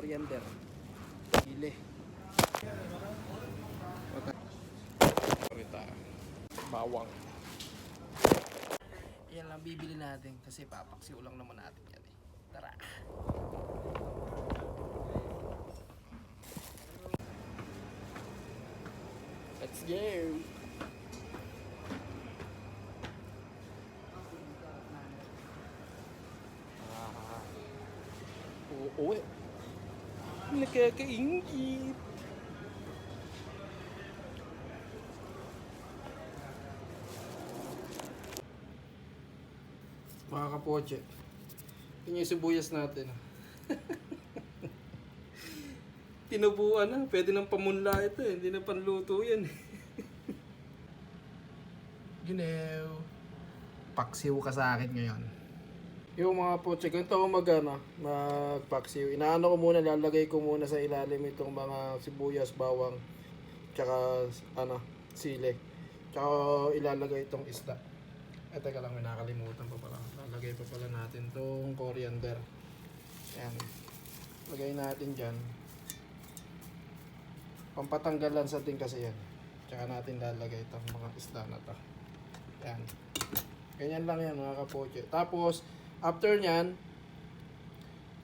coriander, sili, bawang. Yan lang bibili natin kasi papaksiw lang naman natin yan eh. Tara. Let's go. Oo eh. Nakakaingit. Mga kapoche, yun yung sibuyas natin. Tinubuan na, pwede nang pamunla ito eh. Hindi na panluto yan. Ginew. Paksiw ka sa akin ngayon. Yung mga poche, ganito ako magpaksiw. Inaano ko muna, lalagay ko muna sa ilalim itong mga sibuyas, bawang, tsaka sili. Tsaka ilalagay itong isda. Teka lang, may nakalimutan pa pala. Lalagay pa pala natin itong coriander. Ayan. Lagay natin dyan. Pampatanggalan sa atin kasi yan. Tsaka natin lalagay itong mga isda na to. Ayan. Ganyan lang yan mga kapoche. Tapos, after nyan,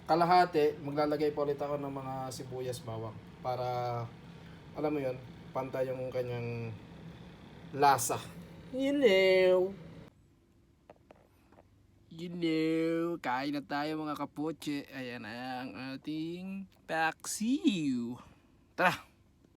kalahati, maglalagay pa ulit ako ng mga sibuyas bawang. Para, alam mo yun, pantay yung kanyang lasa. Kain na tayo mga kapoche. Ayan ang ating paksiw. Tara!